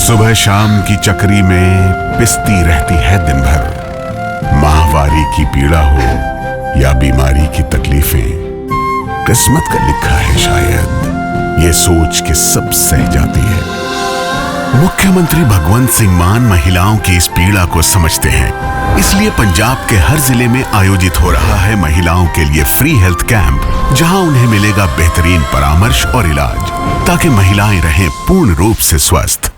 सुबह शाम की चक्री में पिसती रहती है दिन भर। माहवारी की पीड़ा हो या बीमारी की तकलीफें, किस्मत का लिखा है शायद, ये सोच के सब सह जाती है। मुख्यमंत्री भगवंत सिंह मान महिलाओं की इस पीड़ा को समझते हैं, इसलिए पंजाब के हर जिले में आयोजित हो रहा है महिलाओं के लिए फ्री हेल्थ कैंप, जहां उन्हें मिलेगा बेहतरीन परामर्श और इलाज, ताकि महिलाएं रहें पूर्ण रूप से स्वस्थ।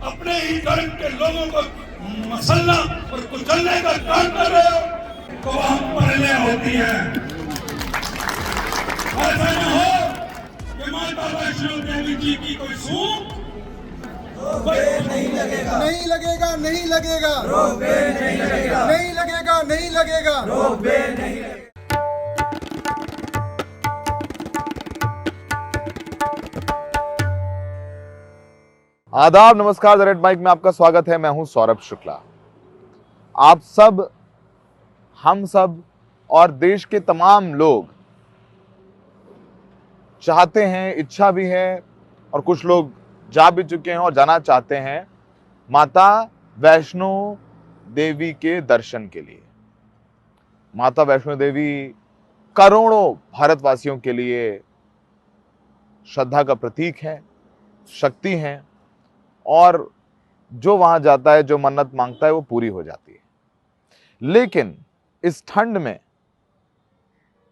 अपने ही धर्म के लोगों को मसलना और कुचलने का काम कर रहे हो, तो हम पहले होती है। ऐसा न हो कि माता वैष्णो देवी जी की कोई सूख नहीं लगेगा, नहीं लगेगा, नहीं लगेगा, नहीं लगेगा, नहीं लगेगा, नहीं लगेगा, नहीं लगेगा। आदाब, नमस्कार। द रेड माइक में आपका स्वागत है। मैं हूं सौरभ शुक्ला। आप सब, हम सब और देश के तमाम लोग चाहते हैं, इच्छा भी है और कुछ लोग जा भी चुके हैं और जाना चाहते हैं माता वैष्णो देवी के दर्शन के लिए। माता वैष्णो देवी करोड़ों भारतवासियों के लिए श्रद्धा का प्रतीक है, शक्ति है, और जो वहां जाता है, जो मन्नत मांगता है, वो पूरी हो जाती है। लेकिन इस ठंड में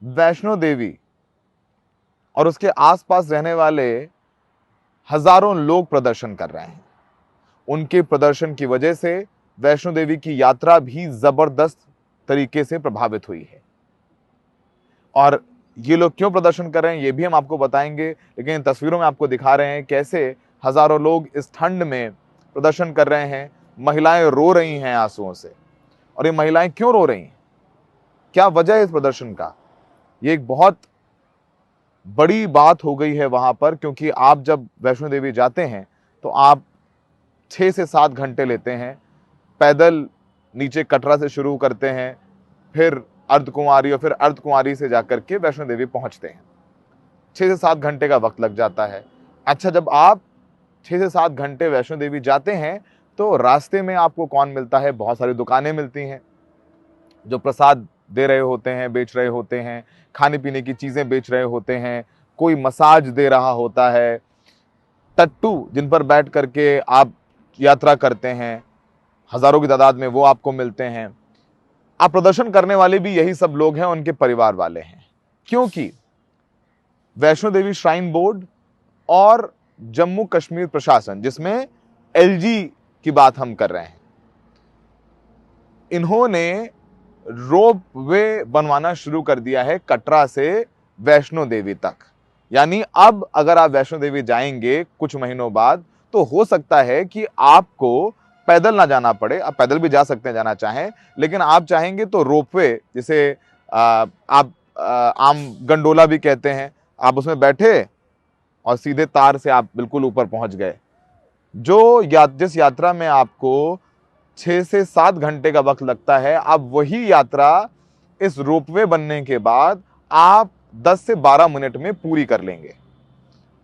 वैष्णो देवी और उसके आसपास रहने वाले हजारों लोग प्रदर्शन कर रहे हैं। उनके प्रदर्शन की वजह से वैष्णो देवी की यात्रा भी जबरदस्त तरीके से प्रभावित हुई है। और ये लोग क्यों प्रदर्शन कर रहे हैं, ये भी हम आपको बताएंगे। लेकिन इन तस्वीरों में आपको दिखा रहे हैं कैसे हजारों लोग इस ठंड में प्रदर्शन कर रहे हैं। महिलाएं रो रही हैं आंसुओं से। और ये महिलाएं क्यों रो रही हैं, क्या वजह है इस प्रदर्शन का, ये एक बहुत बड़ी बात हो गई है वहां पर। क्योंकि आप जब वैष्णो देवी जाते हैं तो आप 6 से 7 घंटे लेते हैं। पैदल नीचे कटरा से शुरू करते हैं, फिर अर्धकुंवारी और फिर अर्धकुंवारी से जाकर के वैष्णो देवी पहुंचते हैं। 6 से 7 घंटे का वक्त लग जाता है। अच्छा, जब आप 6 से 7 घंटे वैष्णो देवी जाते हैं तो रास्ते में आपको कौन मिलता है? बहुत सारी दुकानें मिलती हैं जो प्रसाद दे रहे होते हैं, बेच रहे होते हैं, खाने पीने की चीजें बेच रहे होते हैं, कोई मसाज दे रहा होता है, टट्टू जिन पर बैठ करके आप यात्रा करते हैं, हजारों की तादाद में वो आपको मिलते हैं। आप प्रदर्शन करने वाले भी यही सब लोग हैं, उनके परिवार वाले हैं। क्योंकि वैष्णो देवी श्राइन बोर्ड और जम्मू कश्मीर प्रशासन, जिसमें एलजी की बात हम कर रहे हैं, इन्होंने रोप वे बनवाना शुरू कर दिया है कटरा से वैष्णो देवी तक। यानी अब अगर आप वैष्णो देवी जाएंगे कुछ महीनों बाद, तो हो सकता है कि आपको पैदल ना जाना पड़े। आप पैदल भी जा सकते हैं जाना चाहें, लेकिन आप चाहेंगे तो रोपवे, जिसे आप आम गंडोला भी कहते हैं, आप उसमें बैठे और सीधे तार से आप बिल्कुल ऊपर पहुंच गए। जिस यात्रा में आपको 6 से 7 घंटे का वक्त लगता है, अब वही यात्रा इस रोपवे बनने के बाद आप 10 से 12 मिनट में पूरी कर लेंगे।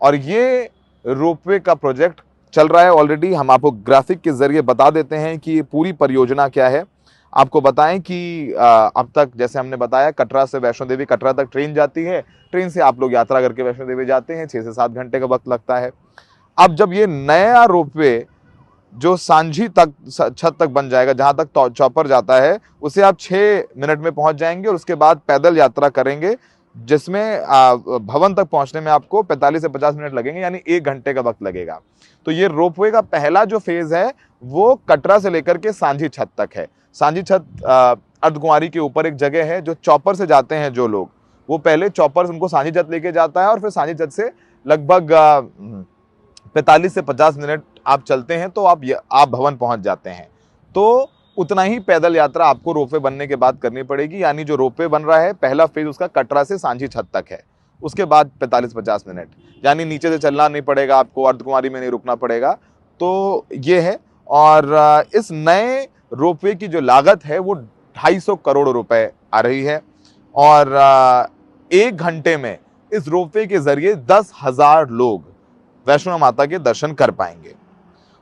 और ये रोपवे का प्रोजेक्ट चल रहा है ऑलरेडी। हम आपको ग्राफिक के जरिए बता देते हैं कि ये पूरी परियोजना क्या है। आपको बताएं कि अब तक जैसे हमने बताया, कटरा से वैष्णो देवी, कटरा तक ट्रेन जाती है, ट्रेन से आप लोग यात्रा करके वैष्णो देवी जाते हैं, 6 से 7 घंटे का वक्त लगता है। अब जब ये नया रोपवे जो सांझी तक छत तक बन जाएगा, जहां तक चौपर जाता है, उसे आप 6 मिनट में पहुंच जाएंगे और उसके बाद पैदल यात्रा करेंगे, जिसमें भवन तक पहुंचने में आपको 45 से 50 मिनट लगेंगे, यानी 1 घंटे का वक्त लगेगा। तो ये रोपवे का पहला जो फेज है वो कटरा से लेकर के सांझी छत तक है। सांझी छत अर्धकुंवारी के ऊपर एक जगह है, जो चॉपर से जाते हैं जो लोग, वो पहले चॉपर उनको सांझी छत लेके जाता है और फिर सांझी छत से लगभग 45 से 50 मिनट आप चलते हैं तो आप भवन पहुंच जाते हैं। तो उतना ही पैदल यात्रा आपको रोपवे बनने के बाद करनी पड़ेगी। यानी जो रोपवे बन रहा है, पहला फेज उसका कटरा से सांची छत तक है, उसके बाद 45-50 मिनट, यानी नीचे से चलना नहीं पड़ेगा आपको, अर्धकुमारी में नहीं रुकना पड़ेगा। तो ये है। और इस नए रोपवे की जो लागत है वो 250 करोड़ रुपए आ रही है। और 1 घंटे में इस रोपवे के जरिए 10,000 लोग वैष्णो माता के दर्शन कर पाएंगे।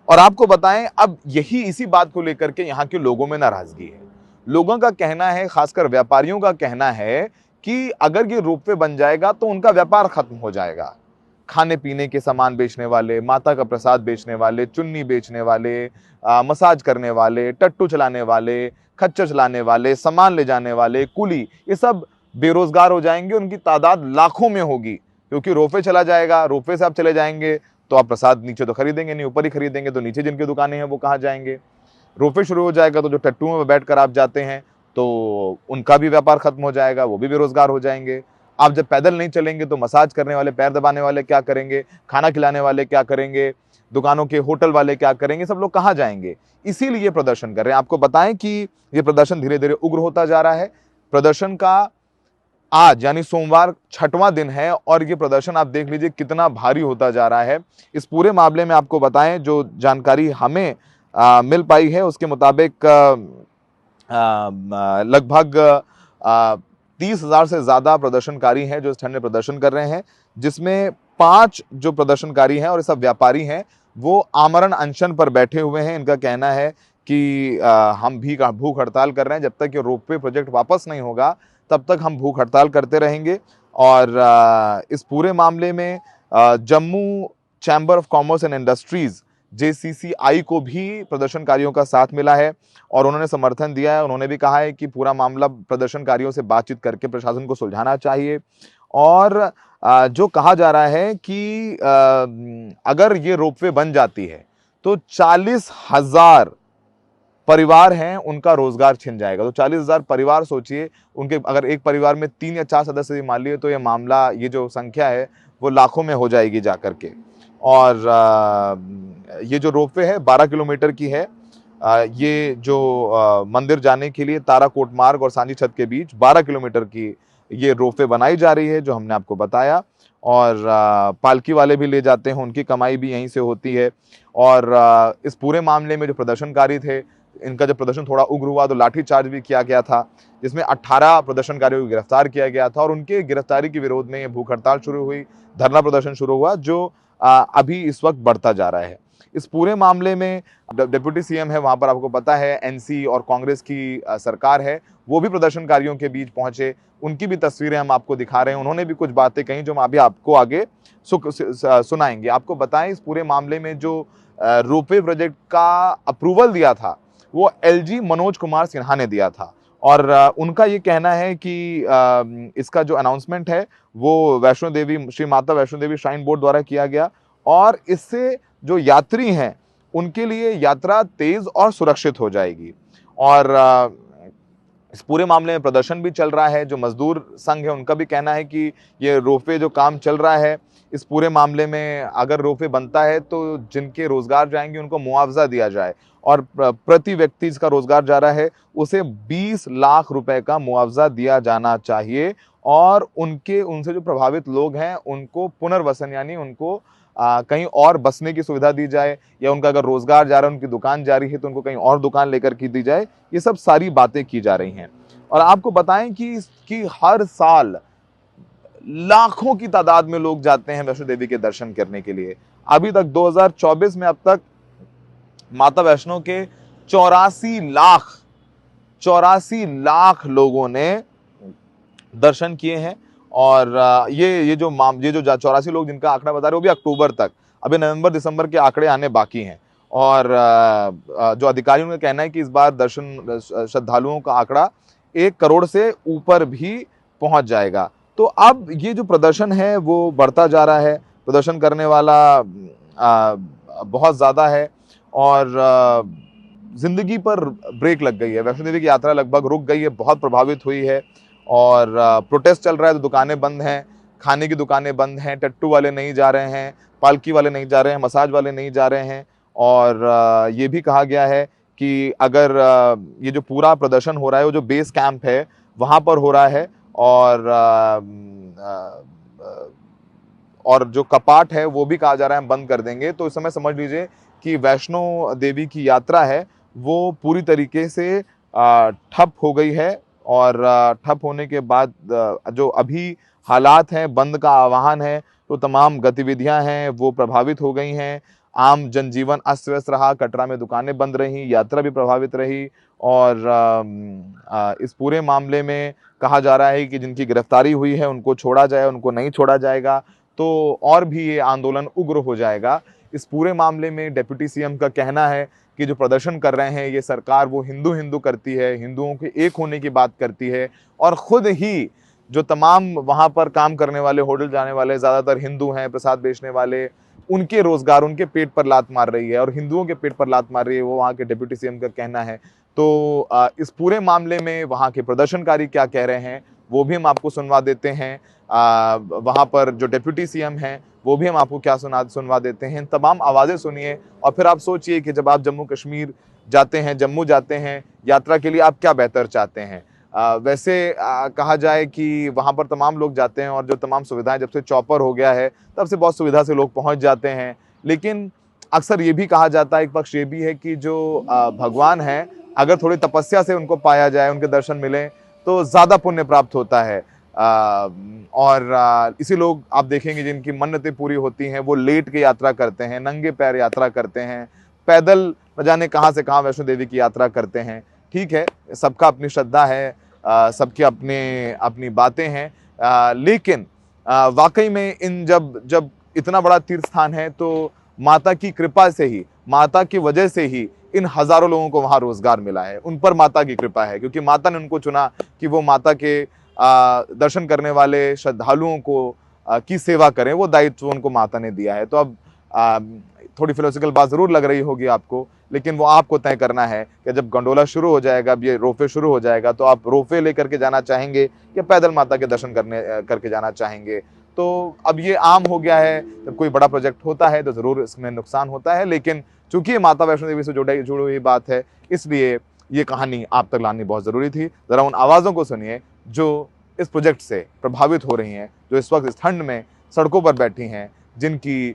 और आपको बताएं, अब यही इसी बात को लेकर के यहाँ के लोगों में नाराजगी है। लोगों का कहना है, खासकर व्यापारियों का कहना है कि अगर ये रोपवे बन जाएगा तो उनका व्यापार खत्म हो जाएगा। खाने पीने के सामान बेचने वाले, माता का प्रसाद बेचने वाले, चुन्नी बेचने वाले, मसाज करने वाले, टट्टू चलाने वाले, खच्चर चलाने वाले, सामान ले जाने वाले, कुली, ये सब बेरोजगार हो जाएंगे। उनकी तादाद लाखों में होगी, क्योंकि रोपवे चला जाएगा। रोपवे से आप चले जाएंगे तो आप प्रसाद नीचे तो खरीदेंगे नहीं, ऊपर ही खरीदेंगे, तो नीचे जिनकी दुकानें हैं वो कहाँ जाएंगे। रोपवे शुरू हो जाएगा तो जो टट्टुओं में बैठकर आप जाते हैं तो उनका भी व्यापार खत्म हो जाएगा, वो भी बेरोजगार हो जाएंगे। आप जब पैदल नहीं चलेंगे तो मसाज करने वाले, पैर दबाने वाले क्या करेंगे, खाना खिलाने वाले क्या करेंगे, दुकानों के होटल वाले क्या करेंगे, सब लोग कहाँ जाएंगे। इसीलिए प्रदर्शन कर रहे हैं। आपको बताएं कि ये प्रदर्शन धीरे धीरे उग्र होता जा रहा है। प्रदर्शन का आज यानी सोमवार 6वां दिन है और ये प्रदर्शन आप देख लीजिए कितना भारी होता जा रहा है। इस पूरे मामले में आपको बताएं, जो जानकारी हमें मिल पाई है उसके मुताबिक लगभग 30,000 से ज्यादा प्रदर्शनकारी हैं जो इस ठंड में प्रदर्शन कर रहे हैं, जिसमें 5 जो प्रदर्शनकारी हैं और ये सब व्यापारी हैं वो आमरण अनशन पर बैठे हुए हैं। इनका कहना है कि हम भी भूख हड़ताल कर रहे हैं, जब तक ये रोपवे प्रोजेक्ट वापस नहीं होगा तब तक हम भूख हड़ताल करते रहेंगे। और इस पूरे मामले में Jammu chamber of commerce and industries JCCI को भी प्रदर्शनकारियों का साथ मिला है और उन्होंने समर्थन दिया है। उन्होंने भी कहा है कि पूरा मामला प्रदर्शनकारियों से बातचीत करके प्रशासन को सुलझाना चाहिए। और जो कहा जा रहा है कि अगर ये रोपवे बन जाती है तो 40,000 परिवार हैं, उनका रोजगार छिन जाएगा। तो 40,000 परिवार सोचिए, उनके अगर एक परिवार में 3 या 4 सदस्य भी मान लिए तो ये मामला, ये जो संख्या है वो लाखों में हो जाएगी जाकर के। और ये जो रोपवे है 12 किलोमीटर की है। ये जो मंदिर जाने के लिए ताराकोट मार्ग और सांची छत के बीच 12 किलोमीटर की ये रोपवे बनाई जा रही है, जो हमने आपको बताया। और पालकी वाले भी ले जाते हैं, उनकी कमाई भी यहीं से होती है। और इस पूरे मामले में जो प्रदर्शनकारी थे, इनका जब प्रदर्शन थोड़ा उग्र हुआ तो लाठीचार्ज भी किया गया था, जिसमें 18 प्रदर्शनकारियों को गिरफ्तार किया गया था। और उनके गिरफ्तारी के विरोध में ये भूख हड़ताल शुरू हुई, धरना प्रदर्शन शुरू हुआ, जो अभी इस वक्त बढ़ता जा रहा है। इस पूरे मामले में डिप्टी CM है, वहां पर आपको पता है NC और कांग्रेस की सरकार है, वो भी प्रदर्शनकारियों के बीच पहुंचे। उनकी भी तस्वीरें हम आपको दिखा रहे हैं। उन्होंने भी कुछ बातें कही जो हम अभी आपको आगे सुनाएंगे। आपको बताएं, इस पूरे मामले में जो रोपवे प्रोजेक्ट का अप्रूवल दिया था वो LG मनोज कुमार सिन्हा ने दिया था। और उनका ये कहना है कि इसका जो अनाउंसमेंट है वो वैष्णो देवी, श्री माता वैष्णो देवी श्राइन बोर्ड द्वारा किया गया। और इससे जो यात्री हैं उनके लिए यात्रा तेज और सुरक्षित हो जाएगी। और इस पूरे मामले में प्रदर्शन भी चल रहा है। जो मजदूर संघ है उनका भी कहना है कि ये रोपवे जो काम चल रहा है, इस पूरे मामले में अगर रोपवे बनता है तो जिनके रोजगार जाएंगे उनको मुआवजा दिया जाए। और प्रति व्यक्ति जिसका रोजगार जा रहा है उसे 20 लाख रुपए का मुआवजा दिया जाना चाहिए। और उनसे जो प्रभावित लोग हैं उनको पुनर्वसन, यानी उनको कहीं और बसने की सुविधा दी जाए, या उनका अगर रोजगार जा रहा है, उनकी दुकान जारी है तो उनको कहीं और दुकान लेकर के दी जाए। ये सब सारी बातें की जा रही हैं। और आपको बताएं कि हर साल लाखों की तादाद में लोग जाते हैं वैष्णो देवी के दर्शन करने के लिए। अभी तक 2024 में अब तक माता वैष्णो के 84 लाख लोगों ने दर्शन किए हैं। और ये जो 84 लोग जिनका आंकड़ा बता रहे हैं वो भी अक्टूबर तक, अभी नवंबर दिसंबर के आंकड़े आने बाकी हैं। और जो अधिकारियों का कहना है कि इस बार दर्शन श्रद्धालुओं का आंकड़ा 1 करोड़ से ऊपर भी पहुंच जाएगा। तो अब ये जो प्रदर्शन है वो बढ़ता जा रहा है, प्रदर्शन करने वाला बहुत ज्यादा है। और जिंदगी पर ब्रेक लग गई है। वैष्णो देवी की यात्रा लगभग रुक गई है, बहुत प्रभावित हुई है। और प्रोटेस्ट चल रहा है तो दुकानें बंद हैं, खाने की दुकानें बंद हैं, टट्टू वाले नहीं जा रहे हैं, पालकी वाले नहीं जा रहे हैं, मसाज वाले नहीं जा रहे हैं। और ये भी कहा गया है कि अगर ये जो पूरा प्रदर्शन हो रहा है वो जो बेस कैंप है वहाँ पर हो रहा है, और जो कपाट है वो भी कहा जा रहा है हम बंद कर देंगे। तो इस समय समझ लीजिए कि वैष्णो देवी की यात्रा है वो पूरी तरीके से ठप हो गई है। और ठप होने के बाद जो अभी हालात हैं, बंद का आह्वान है, तो तमाम गतिविधियां हैं वो प्रभावित हो गई हैं। आम जनजीवन अस्त व्यस्त रहा, कटरा में दुकानें बंद रही, यात्रा भी प्रभावित रही। और इस पूरे मामले में कहा जा रहा है कि जिनकी गिरफ्तारी हुई है उनको छोड़ा जाए, उनको नहीं छोड़ा जाएगा तो और भी ये आंदोलन उग्र हो जाएगा। इस पूरे मामले में डिप्टी सीएम का कहना है कि जो प्रदर्शन कर रहे हैं ये सरकार वो हिंदू हिंदू करती है, हिंदुओं के एक होने की बात करती है, और खुद ही जो तमाम वहाँ पर काम करने वाले, होटल जाने वाले ज़्यादातर हिंदू हैं, प्रसाद बेचने वाले, उनके रोजगार, उनके पेट पर लात मार रही है और हिंदुओं के पेट पर लात मार रही है, वो वहाँ के डिप्टी सीएम का कहना है। तो इस पूरे मामले में वहाँ के प्रदर्शनकारी क्या कह रहे हैं वो भी हम आपको सुनवा देते हैं। वहाँ पर जो डिप्टी सीएम हैं वो भी हम आपको क्या सुनवा देते हैं। तमाम आवाज़ें सुनिए और फिर आप सोचिए कि जब आप जम्मू कश्मीर जाते हैं, जम्मू जाते हैं यात्रा के लिए, आप क्या बेहतर चाहते हैं। वैसे कहा जाए कि वहाँ पर तमाम लोग जाते हैं और जो तमाम सुविधाएं, जब से चॉपर हो गया है तब से बहुत सुविधा से लोग पहुँच जाते हैं। लेकिन अक्सर ये भी कहा जाता है, एक पक्ष ये भी है कि जो भगवान हैं अगर थोड़ी तपस्या से उनको पाया जाए, उनके दर्शन मिलें तो ज़्यादा पुण्य प्राप्त होता है। और इसी लोग आप देखेंगे जिनकी मन्नतें पूरी होती हैं वो लेट के यात्रा करते हैं, नंगे पैर यात्रा करते हैं, पैदल न जाने कहाँ से कहाँ वैष्णो देवी की यात्रा करते हैं। ठीक है, सबका अपनी श्रद्धा है, सबकी अपनी बातें हैं, लेकिन वाकई में इन जब इतना बड़ा तीर्थ स्थान है तो माता की कृपा से ही, माता की वजह से ही इन हजारों लोगों को वहाँ रोजगार मिला है। उन पर माता की कृपा है क्योंकि माता ने उनको चुना कि वो माता के दर्शन करने वाले श्रद्धालुओं को की सेवा करें, वो दायित्व उनको माता ने दिया है। तो अब थोड़ी फिलोसफिकल बात ज़रूर लग रही होगी आपको, लेकिन वो आपको तय करना है कि जब गंडोला शुरू हो जाएगा, अब ये रोपवे शुरू हो जाएगा, तो आप रोपवे लेकर के जाना चाहेंगे या पैदल माता के दर्शन करके जाना चाहेंगे। तो अब ये आम हो गया है, जब कोई बड़ा प्रोजेक्ट होता है तो ज़रूर इसमें नुकसान होता है, लेकिन चूंकि ये माता वैष्णो देवी से जुड़ी हुई बात है, इसलिए ये कहानी आप तक लानी बहुत ज़रूरी थी। ज़रा उन आवाज़ों को सुनिए जो इस प्रोजेक्ट से प्रभावित हो रही हैं, जो इस वक्त इस ठंड में सड़कों पर बैठी हैं, जिनकी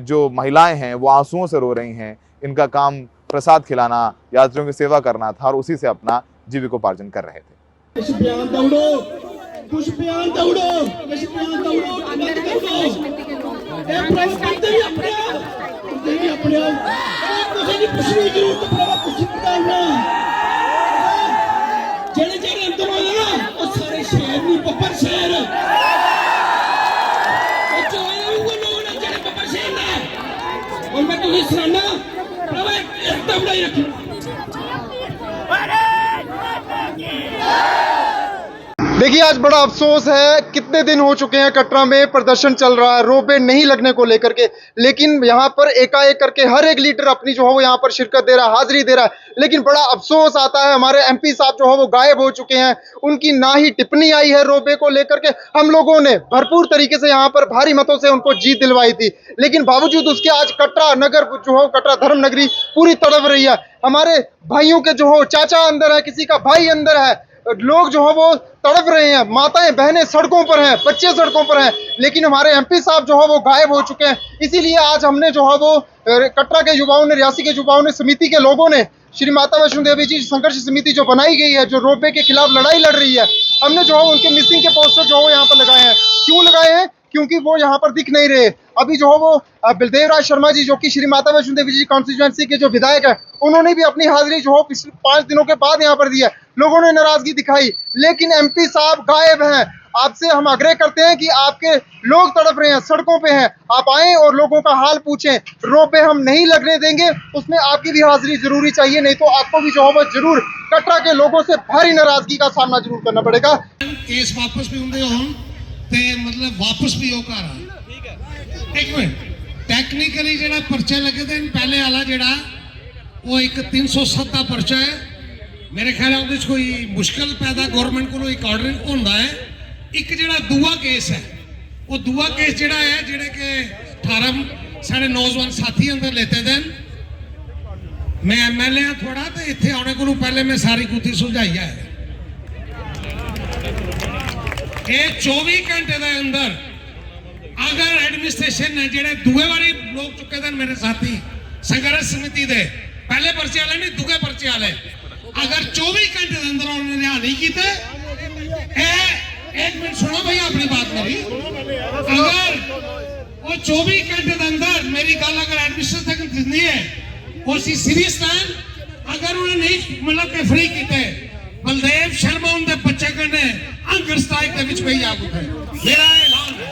जो महिलाएं हैं वो आंसुओं से रो रही हैं। इनका काम प्रसाद खिलाना, यात्रियों की सेवा करना था और उसी से अपना जीविकोपार्जन कर रहे थे। देखिए, आज बड़ा अफसोस है, कितने दिन हो चुके हैं कटरा में प्रदर्शन चल रहा है रोपवे नहीं लगने को लेकर के, लेकिन यहाँ पर एकाएक करके हर एक लीडर अपनी जो है वो यहाँ पर शिरकत दे रहा है, हाजिरी दे रहा है। लेकिन बड़ा अफसोस आता है, हमारे एमपी साहब जो है वो गायब हो चुके हैं, उनकी ना ही टिप्पणी आई है रोपवे को लेकर के। हम लोगों ने भरपूर तरीके से यहाँ पर भारी मतों से उनको जीत दिलवाई थी, लेकिन बावजूद उसके आज कटरा नगर जो है, कटरा धर्म नगरी पूरी तड़प रही है। हमारे भाइयों के जो हो चाचा अंदर है, किसी का भाई अंदर है, लोग जो है वो तड़प रहे हैं, माताएं बहनें सड़कों पर हैं, बच्चे सड़कों पर हैं, लेकिन हमारे एमपी साहब जो है वो गायब हो चुके हैं। इसीलिए आज हमने जो है वो कटरा के युवाओं ने, रियासी के युवाओं ने, समिति के लोगों ने श्री माता वैष्णो देवी जी संघर्ष समिति जो बनाई गई है, जो रोपवे के खिलाफ लड़ाई लड़ रही है, हमने जो है उनके मिसिंग के पोस्टर जो है यहाँ पर लगाए हैं। क्यों लगाए हैं? क्योंकि वो यहाँ पर दिख नहीं रहे। अभी जो है वो बलदेव राज शर्मा जी जो कि श्री माता वैष्णो देवी जी कॉन्स्टिट्यूएंसी के जो विधायक है, उन्होंने भी अपनी हाजिरी जो है पिछले 5 दिनों के बाद यहाँ पर दी है। लोगों ने नाराजगी दिखाई, लेकिन एमपी साहब गायब हैं। आपसे हम आग्रह करते हैं कि आपके लोग तड़प रहे हैं, सड़कों पे हैं, आप आएं और लोगों का हाल पूछें। रोपवे हम नहीं लगने देंगे, उसमें आपकी भी हाजिरी जरूरी चाहिए, नहीं तो आपको भी जो है वो जरूर कटरा के लोगों से भारी नाराजगी का सामना जरूर करना पड़ेगा। केस वापस भी होंगे हम ते मतलब वापस भी हो कर एक मिनट टेक्निकली जेड़ा पर्चा लगे थे पहले वाला जेड़ा वो एक 307 का पर्चा है। मेरे ख्याल है कोई मुश्किल पैदा गवर्नमेंट को एक ऑर्डर होता है। एक जेड़ा दूआ केस है, वो दूआ केस जेड़ा है जेड़े के 18 साढ़े नौजवान साथी अंदर लेते दिन मैं MLA हाँ थोड़ा तो इतने आने को पहले मैं सारी कुत्ती सुलझाई है ये 24 घंटे के अंदर अगर एडमिनिस्ट्रेशन ने जेडे दुए बारी लोग चुके थे मेरे साथी संघर्ष समिति दे पहले पर्चे वाले नहीं दुगे पर्चे वाले अगर 24 घंटे के अंदर उन्होंने रिहा नहीं किए एक मिनट सुनो भैया अपनी बात मेरी अगर वो 24 घंटे के अंदर मेरी गल अगर एडमिनिस्ट्रेशन तक नहीं है वो सीरियस लैन अगर उन्हें नहीं मतलब के फ्री किए बलदेव शर्मा उनके बच्चे कने अंगर स्ट्राइक के विच पे आ उठे मेरा ऐलान है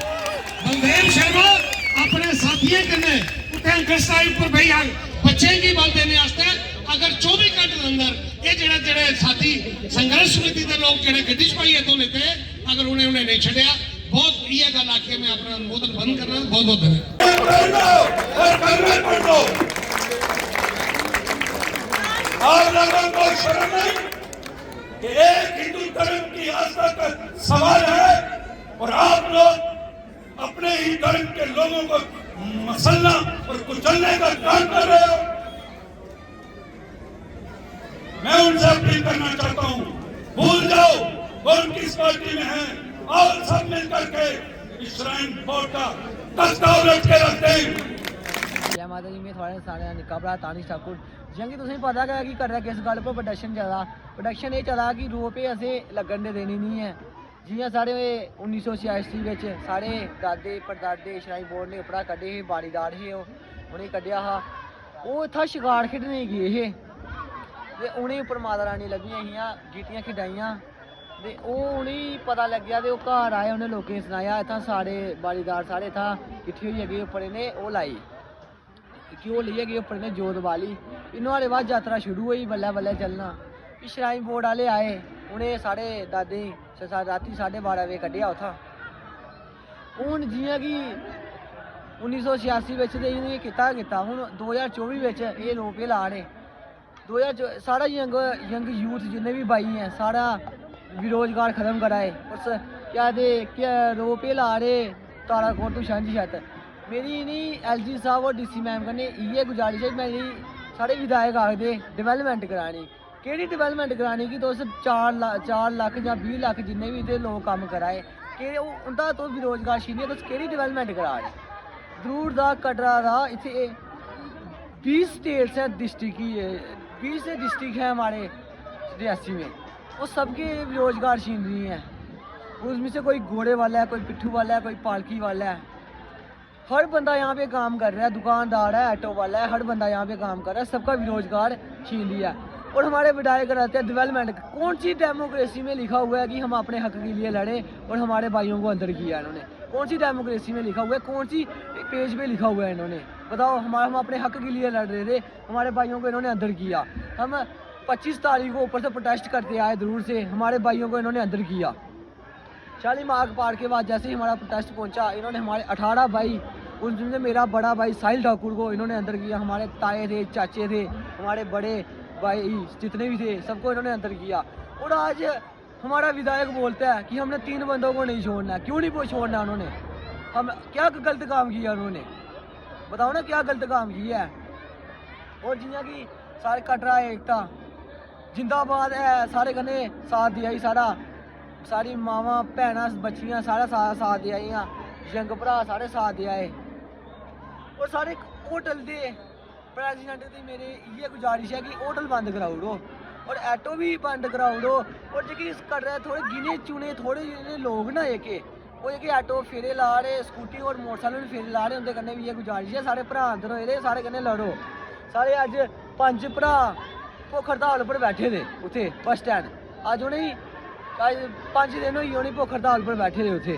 बलदेव शर्मा अपने साथियों कने उठे अंगर स्ट्राइक पर भाई बच्चे की बल देने वास्ते अगर 24 घंटे के अंदर ये जेड़े साथी संघर्ष समिति के लोग जेड़े गड्डी छपाई तो लेते अगर उन्हें नहीं छड़िया बहुत ये गल आके मैं अपना अनुमोदन बंद करना बहुत बहुत धन्यवाद आप लोगों को शर्म नहीं कि एक हिंदू धर्म की आस्था का सवाल है और आप लोग अपने ही धर्म के लोगों को मसलना और कुचलने का काम कर रहे हो। मैं उनसे अपील करना चाहता हूं भूल जाओ कौन किस पार्टी में है और सब मिलकर के इस श्राइन बोर्ड का तख्ता उलट के रखते हैं। जय माता जी में थोड़े सारे निक्का भरा तानिश ठाकुर जियां कि तुसें पता है कि कर रहा किस गल पर प्रोडक्शन चला प्रोडक्शन ये चला कि रोपे असें लगन दे देनी नहीं है जियां साढ़े 1986 विच साढ़े दादे परदादे श्राइन बोर्ड ने उपरा कड्ढे हे बाड़ीदार हे उ'नें कड्ढेआ हा ओह् इत्थां शिकार खेढने गे हे ते उ'नें उप्पर माता रानी लब्भियां हियां गीटियां खिडाइयां ते ओह् उ'नेंगी पता लग्गेआ ते ओह् घर आए उ'नें लोकें गी सनाया इत्थां साढ़े बाड़ीदार साढ़े इत्थां किट्ठे होइयै गे उप्पर इ'नें ओह् लाई घ्यो लेइयै गे उप्पर इ'नें जोत बाली नुहाड़े बाद यात्रा शुरू होई बल्लें बल्लें चलना फ्ही श्राइन बोर्ड आह्ले आए उ'नें साढ़े दादे रातीं 12:30 बजे कड्ढेआ उत्थां हून जियां कि 1986 बिच ते इ'नें कीता हून 2024 बिच एह् रोपे ला ने 2000 सारा यंग यूथ जिन्ने भी भाई हैं सारा बेरोजगार खत्म करा है उस क्या रोपे ला रहे ताराकोट तो सांझी छत मेरी नहीं LG साहब और DC मैम कन्नै इ'यै गुजारिश है मेरी साढ़े विधायक आखदे डेवलपमेंट करानी केह्ड़ी डेवलपमेंट करानी कि तुस 4 लाख या 20 लाख जिन्ने भी इत्थै लोग कम्म कराए कि उं'दा तुस बेरोजगार छीनियै तुस केह्ड़ी डेवलपमेंट करा दे जरूर दा कटरा दा इत्थे 20 स्टेट्स हैं डिस्ट्रिक्ट ही 20 डिस्ट्रिक्ट हैं हमारे रियासी में वो सबके बेरोजगार छीन रही हैं उसमें से कोई घोड़े वाला है कोई पिट्ठू वाला है कोई पालकी वाला है हर बंदा यहाँ पे काम कर रहा है दुकानदार है ऑटो वाला है हर बंदा यहाँ पे काम कर रहा है सबका बेरोजगार छीन लिया और हमारे विधायक रहते हैं डेवलपमेंट कौन सी डेमोक्रेसी में लिखा हुआ है कि हम अपने हक के लिए लड़े और हमारे भाइयों को अंदर किया इन्होंने कौन सी डेमोक्रेसी में लिखा हुआ है कौन सी पेज पे लिखा हुआ है इन्होंने बताओ हम अपने हक के लिए लड़ रहे थे हमारे भाइयों को इन्होंने अंदर किया हम 25 तारीख को ऊपर से प्रोटेस्ट करते आए दूर से हमारे भाइयों को इन्होंने अंदर किया 40 मार्क पार के बाद जैसे ही हमारा प्रोटेस्ट पहुंचा इन्होंने हमारे 18 भाई उनमें मेरा बड़ा भाई साहिल ठाकुर को इन्होंने अंदर किया हमारे ताए थे चाचे थे हमारे बड़े भाई जितने भी थे सबको इन्होंने अंदर किया और आज हमारा विधायक बोलता है कि हमने 3 बंदों को नहीं छोड़ना क्यों नहीं छोड़ना उन्होंने हम क्या गलत काम किया उन्होंने बताओ ना क्या गलत काम किया है और जियां कि सारे कटरा एकता जिंदाबाद है सारे कन्नै साथ दिया ही सारी मावां भैनां बच्चियां सारा साथ दिया हियां यंग भरा सारे साथ दिया है और सारे होटल दे प्रेसिडेंट की मेरी ये गुजारिश है कि होटल बंद कराओ और ऑटो भी बंद कराओ और जी कर रहे थोड़े गिने चुने थोड़े लोग ना एक वो एक ऑटो फेरे ला रहे स्कूटी और मोटरसाइकिल भी फेरे ला रहे उनके कन्नै भी ये गुजारिश है सारे भरा अंदर होए सारे कन्नै लड़ो सारे अज 5 भरा भुख हड़ताल पर बैठे थे उत्थे बस स्टैंड अज उ'नेंगी 5 दिन होई उ'नेंगी भुख हड़ताल पर बैठे थे उत्थे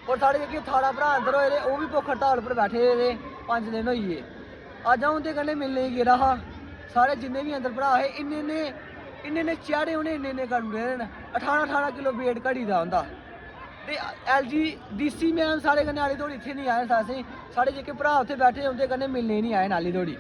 और साढ़े जेह्के 18 भरा अंदर होए वो भी भुख हड़ताल पर बैठे थे 5 दिन होई गे अज अ'ऊं उं'दे कन्नै मिलने गी गेदा हा सारे जिन्ने भी अंदर भरा हे इन्ने चेहरे उ'नें इन्ने करी ओड़े न 18 किलो वेट घटी दा उं'दा ते LG DC मैम साढ़े कन्नै हाली धोड़ी इत्थै नहीं आए असें साढ़े जेह्के भरा उत्थे बैठे उं'दे कन्नै मिलने नहीं आए नाली धोड़ी